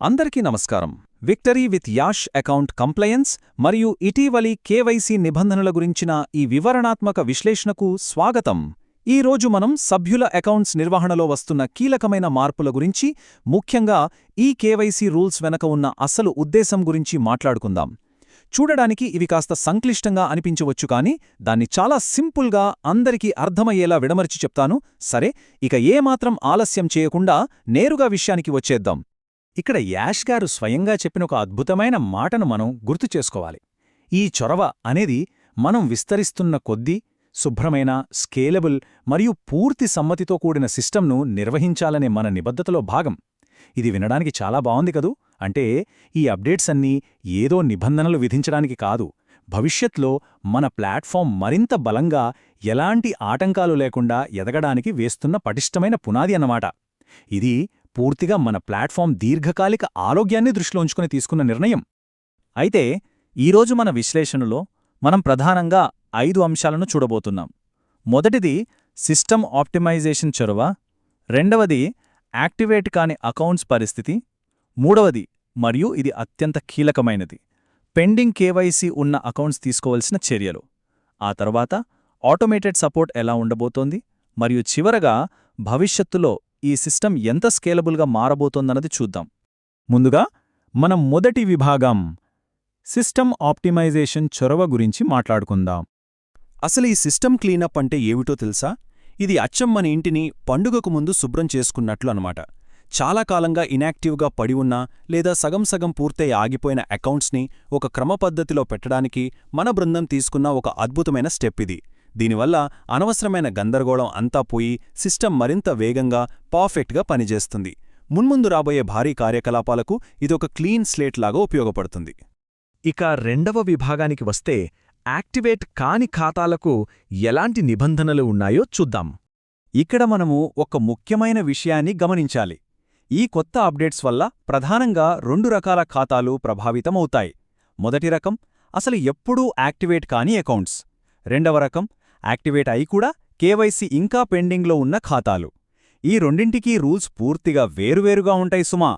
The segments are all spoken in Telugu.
అందరికీ నమస్కారం. Victory with ash account compliance మరియు ఇటీవలి కేవైసీ నిబంధనల గురించిన ఈ వివరణాత్మక విశ్లేషణకు స్వాగతం. ఈ రోజు మనం సభ్యుల అకౌంట్స్ నిర్వహణలో వస్తున్న కీలకమైన మార్పుల గురించి, ముఖ్యంగా ఈ కేవైసీ రూల్స్ వెనక ఉన్న అసలు ఉద్దేశం గురించి మాట్లాడుకుందాం. చూడడానికి ఇవి కాస్త సంక్లిష్టంగా అనిపించవచ్చు, కానీ దాన్ని చాలా సింపుల్గా అందరికీ అర్థమయ్యేలా విడమర్చి చెప్తాను. సరే, ఇక ఏమాత్రం ఆలస్యం చేయకుండా నేరుగా విషయానికి వచ్చేద్దాం. ఇక్కడ యాష్ గారు స్వయంగా చెప్పిన ఒక అద్భుతమైన మాటను మనం గుర్తు చేసుకోవాలి. ఈ చొరవ అనేది మనం విస్తరిస్తున్న కొద్దీ శుభ్రమైన, స్కేలబుల్ మరియు పూర్తి సమ్మతితో కూడిన సిస్టమ్ను నిర్వహించాలనే మన నిబద్ధతలో భాగం. ఇది వినడానికి చాలా బావుంది కదూ. అంటే ఈ అప్డేట్స్ అన్నీ ఏదో నిబంధనలు విధించడానికి కాదు, భవిష్యత్లో మన ప్లాట్ఫామ్ మరింత బలంగా, ఎలాంటి ఆటంకాలు లేకుండా ఎదగడానికి వేస్తున్న పటిష్టమైన పునాది అన్నమాట. ఇది పూర్తిగా మన ప్లాట్ఫామ్ దీర్ఘకాలిక ఆరోగ్యాన్ని దృష్టిలో ఉంచుకుని తీసుకున్న నిర్ణయం. అయితే ఈరోజు మన విశ్లేషణలో మనం ప్రధానంగా 5 అంశాలను చూడబోతున్నాం. మొదటిది సిస్టమ్ ఆప్టిమైజేషన్ చొరవ, రెండవది యాక్టివేట్ కాని అకౌంట్స్ పరిస్థితి, మూడవది మరియు ఇది అత్యంత కీలకమైనది, పెండింగ్ కేవైసీ ఉన్న అకౌంట్స్ తీసుకోవలసిన చర్యలు, ఆ తర్వాత ఆటోమేటెడ్ సపోర్ట్ ఎలా ఉండబోతోంది, మరియు చివరగా భవిష్యత్తులో ఈ సిస్టమ్ ఎంత స్కేలబుల్గా మారబోతోందన్నది చూద్దాం. ముందుగా మనం మొదటి విభాగం సిస్టమ్ ఆప్టిమైజేషన్ చొరవ గురించి మాట్లాడుకుందాం. అసలు ఈ సిస్టమ్ క్లీనప్ అంటే ఏమిటో తెలుసా? ఇది అచ్చం మన ఇంటిని పండుగకు ముందు శుభ్రం చేసుకున్నట్లు అనమాట. చాలా కాలంగా ఇనాక్టివ్గా పడి ఉన్న లేదా సగం సగం పూర్తయి ఆగిపోయిన అకౌంట్స్ని ఒక క్రమపద్ధతిలో పెట్టడానికి మన బృందం తీసుకున్న ఒక అద్భుతమైన స్టెప్ ఇది. దీనివల్ల అనవసరమైన గందరగోళం అంతా పోయి సిస్టమ్ మరింత వేగంగా, పర్ఫెక్ట్గా పనిచేస్తుంది. మున్ముందు రాబోయే భారీ కార్యకలాపాలకు ఇదొక క్లీన్ స్లేట్ లాగా ఉపయోగపడుతుంది. ఇక రెండవ విభాగానికి వస్తే యాక్టివేట్ కాని ఖాతాలకు ఎలాంటి నిబంధనలు ఉన్నాయో చూద్దాం. ఇక్కడ మనము ఒక ముఖ్యమైన విషయాన్ని గమనించాలి. ఈ కొత్త అప్డేట్స్ వల్ల ప్రధానంగా 2 రకాల ఖాతాలు ప్రభావితమవుతాయి. మొదటి రకం అసలు ఎప్పుడూ యాక్టివేట్ కాని అకౌంట్స్. రెండవ రకం యాక్టివేట్ అయి కూడా కేవైసీ ఇంకా పెండింగ్లో ఉన్న ఖాతాలు. ఈ రెండింటికీ రూల్స్ పూర్తిగా వేరువేరుగా ఉంటాయి సుమా.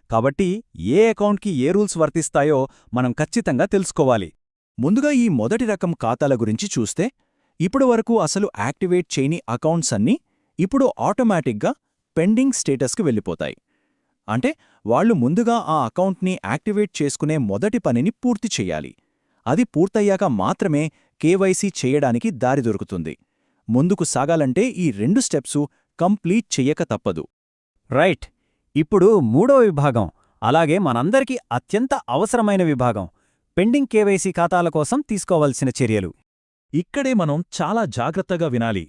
కాబట్టి ఏ అకౌంట్కి ఏ రూల్స్ వర్తిస్తాయో మనం ఖచ్చితంగా తెలుసుకోవాలి. ముందుగా ఈ మొదటి రకం ఖాతాల గురించి చూస్తే, ఇప్పటి వరకు అసలు యాక్టివేట్ చేయని అకౌంట్స్ అన్నీ ఇప్పుడు ఆటోమేటిక్గా పెండింగ్ స్టేటస్కి వెళ్ళిపోతాయి. అంటే వాళ్లు ముందుగా ఆ అకౌంట్ని యాక్టివేట్ చేసుకునే మొదటి పనిని పూర్తి చెయ్యాలి. అది పూర్తయ్యాక మాత్రమే కేవైసీ చేయడానికి దారి దొరుకుతుంది. ముందుకు సాగాలంటే ఈ 2 స్టెప్సు కంప్లీట్ చెయ్యక తప్పదు. రైట్. ఇప్పుడు మూడవ విభాగం, అలాగే మనందరికీ అత్యంత అవసరమైన విభాగం, పెండింగ్ కేవైసీ ఖాతాల కోసం తీసుకోవలసిన చర్యలు. ఇక్కడే మనం చాలా జాగ్రత్తగా వినాలి.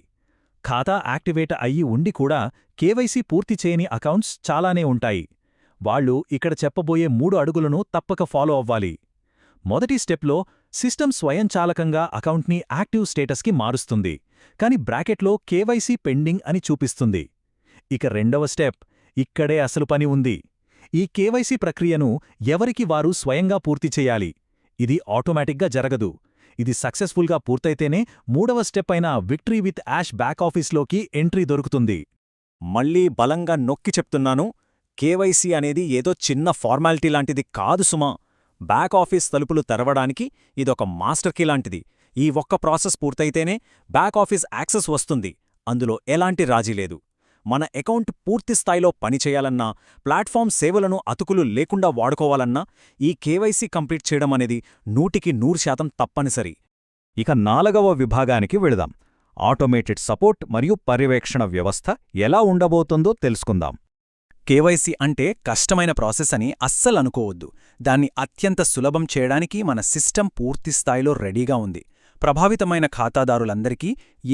ఖాతా యాక్టివేట్ అయ్యి ఉండి కూడా కేవైసీ పూర్తి చేయని అకౌంట్స్ చాలానే ఉంటాయి. వాళ్లు ఇక్కడ చెప్పబోయే 3 అడుగులను తప్పక ఫాలో అవ్వాలి. మొదటి స్టెప్లో సిస్టమ్ స్వయంచాలకంగా అకౌంట్ని యాక్టివ్ స్టేటస్కి మారుస్తుంది, కాని బ్రాకెట్లో కేవైసీ పెండింగ్ అని చూపిస్తుంది. ఇక రెండవ స్టెప్, ఇక్కడే అసలు పని ఉంది. ఈ కేవైసీ ప్రక్రియను ఎవరికి వారు స్వయంగా పూర్తి చేయాలి. ఇది ఆటోమేటిక్గా జరగదు. ఇది సక్సెస్ఫుల్గా పూర్తయితేనే మూడవ స్టెప్ అయిన విక్టరీ విత్ యాష్ బ్యాక్ ఆఫీస్లోకి ఎంట్రీ దొరుకుతుంది. మళ్లీ బలంగా నొక్కి చెప్తున్నాను, కేవైసీ అనేది ఏదో చిన్న ఫార్మాలిటీ లాంటిది కాదు సుమా. బ్యాక్ ఆఫీస్ తలుపులు తెరవడానికి ఇదొక మాస్టర్ కీ లాంటిది. ఈ ఒక్క ప్రాసెస్ పూర్తయితేనే బ్యాక్ ఆఫీస్ యాక్సెస్ వస్తుంది. అందులో ఎలాంటి రాజీ లేదు. మన అకౌంట్ పూర్తిస్థాయిలో పనిచేయాలన్నా, ప్లాట్ఫామ్ సేవలను అతుకులు లేకుండా వాడుకోవాలన్నా ఈ కేవైసీ కంప్లీట్ చేయడం అనేది 100% తప్పనిసరి. ఇక 4వ విభాగానికి వెళదాం. ఆటోమేటెడ్ సపోర్ట్ మరియు పర్యవేక్షణ వ్యవస్థ ఎలా ఉండబోతుందో తెలుసుకుందాం. కేవైసీ అంటే కష్టమైన ప్రాసెస్ అని అస్సలనుకోవద్దు. దాన్ని అత్యంత సులభం చేయడానికి మన సిస్టమ్ పూర్తిస్థాయిలో రెడీగా ఉంది. ప్రభావితమైన ఖాతాదారులందరికీ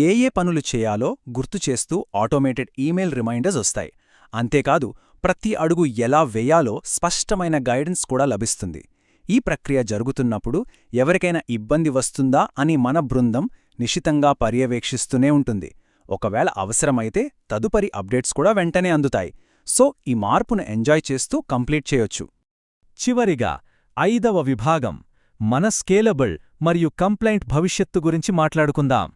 ఏ పనులు చేయాలో గుర్తుచేస్తూ ఆటోమేటెడ్ ఈమెయిల్ రిమైండర్స్ వస్తాయి. అంతేకాదు, ప్రతి అడుగు ఎలా వేయాలో స్పష్టమైన గైడెన్స్ కూడా లభిస్తుంది. ఈ ప్రక్రియ జరుగుతున్నప్పుడు ఎవరికైనా ఇబ్బంది వస్తుందా అని మన బృందం నిశితంగా పర్యవేక్షిస్తూనే ఉంటుంది. ఒకవేళ అవసరమైతే తదుపరి అప్డేట్స్ కూడా వెంటనే అందుతాయి. సో ఈ మార్పును ఎంజాయ్ చేస్తూ కంప్లీట్ చేయొచ్చు. చివరిగా 5వ విభాగం, మన స్కేలబుల్ మరియు కంప్లైంట్ భవిష్యత్తు గురించి మాట్లాడుకుందాం.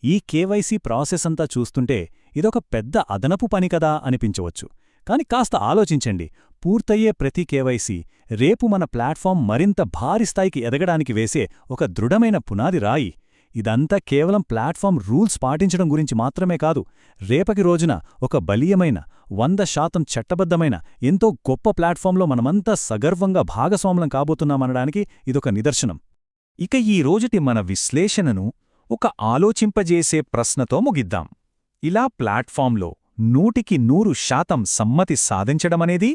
ఈ కేవైసీ ప్రాసెస్ అంతా చూస్తుంటే ఇదొక పెద్ద అదనపు పని కదా అనిపించవచ్చు, కాని కాస్త ఆలోచించండి, పూర్తయ్యే ప్రతి కేవైసీ రేపు మన ప్లాట్ఫామ్ మరింత భారీ స్థాయికి ఎదగడానికి వేసే ఒక దృఢమైన పునాది రాయి. ఇదంతా కేవలం ప్లాట్ఫామ్ రూల్స్ పాటించడం గురించి మాత్రమే కాదు, రేపటి రోజున ఒక బలీయమైన 100% చట్టబద్ధమైన ఎంతో గొప్ప ప్లాట్ఫామ్లో మనమంతా సగర్వంగా భాగస్వాములం కాబోతున్నామనడానికి ఇదొక నిదర్శనం. ఇక ఈ రోజుటి మన విశ్లేషణను ఒక ఆలోచింపజేసే ప్రశ్నతో ముగిద్దాం. ఇలా ప్లాట్ఫామ్లో 100% సమ్మతి సాధించడమనేది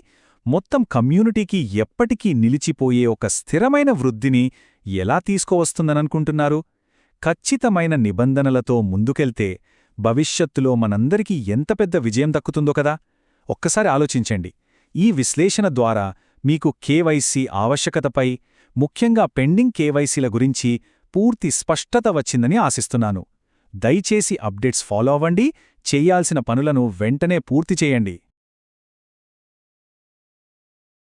మొత్తం కమ్యూనిటీకి ఎప్పటికీ నిలిచిపోయే ఒక స్థిరమైన వృద్ధిని ఎలా తీసుకువస్తుందననుకుంటున్నారు? ఖచ్చితమైన నిబంధనలతో ముందుకెళ్తే భవిష్యత్తులో మనందరికీ ఎంత పెద్ద విజయం దక్కుతుందో కదా. ఒక్కసారి ఆలోచించండి. ఈ విశ్లేషణ ద్వారా మీకు కేవైసీ ఆవశ్యకతపై, ముఖ్యంగా పెండింగ్ కేవైసీల గురించి పూర్తి స్పష్టత వచ్చిందని ఆశిస్తున్నాను. దయచేసి అప్డేట్స్ ఫాలో అవ్వండి, చెయ్యాల్సిన పనులను వెంటనే పూర్తి చేయండి.